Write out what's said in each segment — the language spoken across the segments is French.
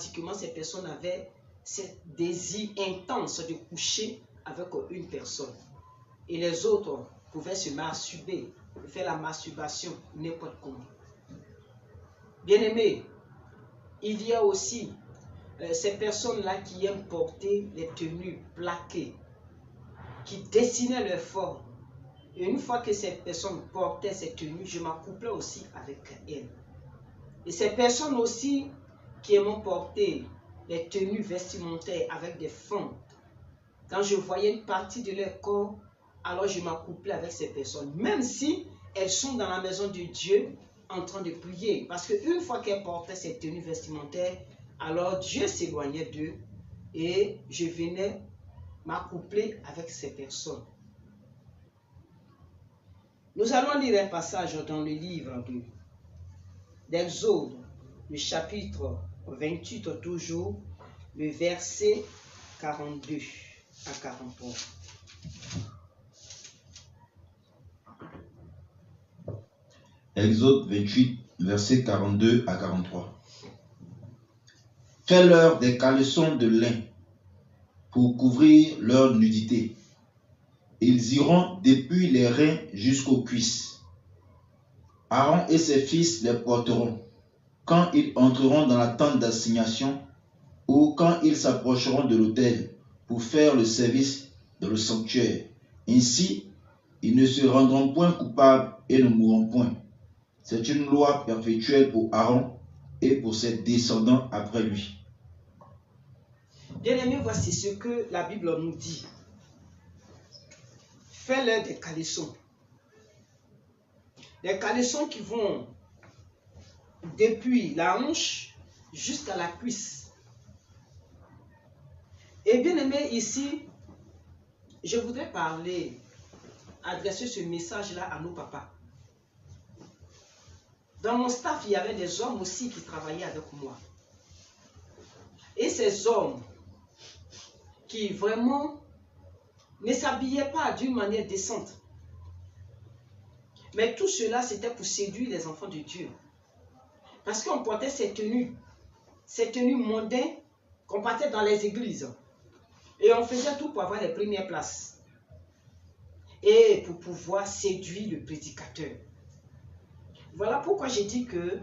automatiquement, ces personnes avaient ce désir intense de coucher avec une personne. Et les autres pouvaient se masturber, faire la masturbation n'importe comment. Bien-aimés, il y a aussi ces personnes-là qui aiment porter les tenues plaquées, qui dessinaient leur forme. Et une fois que ces personnes portaient ces tenues, je m'accouplais aussi avec elles. Et ces personnes aussi qui aiment porter les tenues vestimentaires avec des fentes, quand je voyais une partie de leur corps, alors je m'accouplais avec ces personnes, même si elles sont dans la maison de Dieu en train de prier. Parce qu'une fois qu'elles portaient ces tenues vestimentaires, alors Dieu s'éloignait d'eux et je venais m'accoupler avec ces personnes. Nous allons lire un passage dans le livre d'Exode, le chapitre 28 toujours, le verset 42 à 43. Exode 28, verset 42 à 43. Fais-leur des caleçons de lin pour couvrir leur nudité. Ils iront depuis les reins jusqu'aux cuisses. Aaron et ses fils les porteront quand ils entreront dans la tente d'assignation ou quand ils s'approcheront de l'autel pour faire le service dans le sanctuaire. Ainsi, ils ne se rendront point coupables et ne mourront point. C'est une loi perpétuelle pour Aaron et pour ses descendants après lui. Bien-aimés, voici ce que la Bible nous dit. Fais-leur des caleçons. Des caleçons qui vont depuis la hanche jusqu'à la cuisse. Et bien aimé, ici, je voudrais adresser ce message-là à nos papas. Dans mon staff, il y avait des hommes aussi qui travaillaient avec moi. Et ces hommes qui vraiment ne s'habillaient pas d'une manière décente. Mais tout cela, c'était pour séduire les enfants de Dieu. Parce qu'on portait ces tenues mondaines qu'on portait dans les églises. Et on faisait tout pour avoir les premières places. Et pour pouvoir séduire le prédicateur. Voilà pourquoi j'ai dit que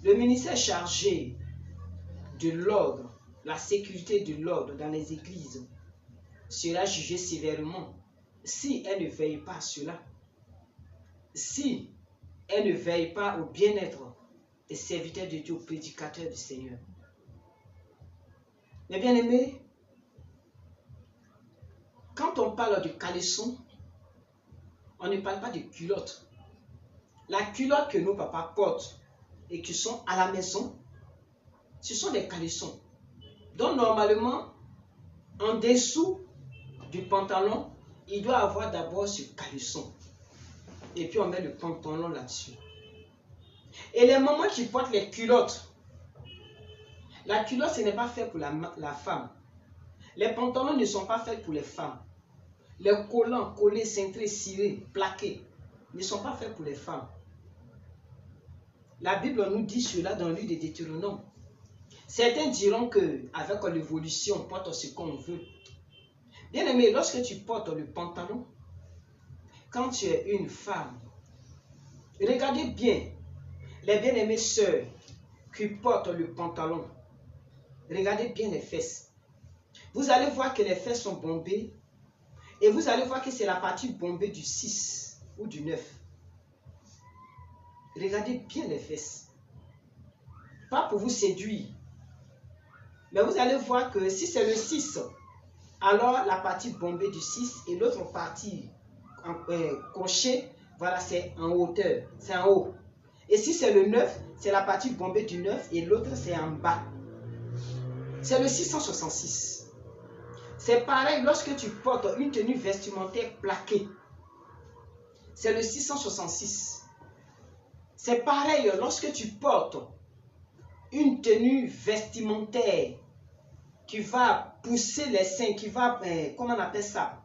le ministère chargé de l'ordre, la sécurité de l'ordre dans les églises sera jugé sévèrement si elle ne veille pas à cela. Si elle ne veille pas au bien-être des serviteurs de Dieu, prédicateurs du Seigneur. Mais bien aimés, quand on parle de caleçon, on ne parle pas de culotte. La culotte que nos papas portent et qui sont à la maison, ce sont des caleçons. Donc normalement, en dessous du pantalon, il doit avoir d'abord ce caleçon. Et puis on met le pantalon là-dessus. Et les mamans qui portent les culottes, la culotte ce n'est pas fait pour la femme. Les pantalons ne sont pas faits pour les femmes. Les collants, collés, cintrés, cirés, plaqués ne sont pas faits pour les femmes. La Bible nous dit cela dans le livre de Deutéronome. Certains diront qu'avec l'évolution, on porte ce qu'on veut. Bien aimé, lorsque tu portes le pantalon, quand tu es une femme, regardez bien les bien-aimées sœurs qui portent le pantalon. Regardez bien les fesses. Vous allez voir que les fesses sont bombées et vous allez voir que c'est la partie bombée du 6 ou du 9. Regardez bien les fesses. Pas pour vous séduire. Mais vous allez voir que si c'est le 6, alors la partie bombée du 6 et l'autre partie cochée, voilà, c'est en hauteur, c'est en haut. Et si c'est le 9, c'est la partie bombée du 9 et l'autre c'est en bas. C'est le 666. C'est pareil lorsque tu portes une tenue vestimentaire plaquée. C'est le 666. C'est pareil lorsque tu portes une tenue vestimentaire qui va pousser les seins, qui va, comment on appelle ça,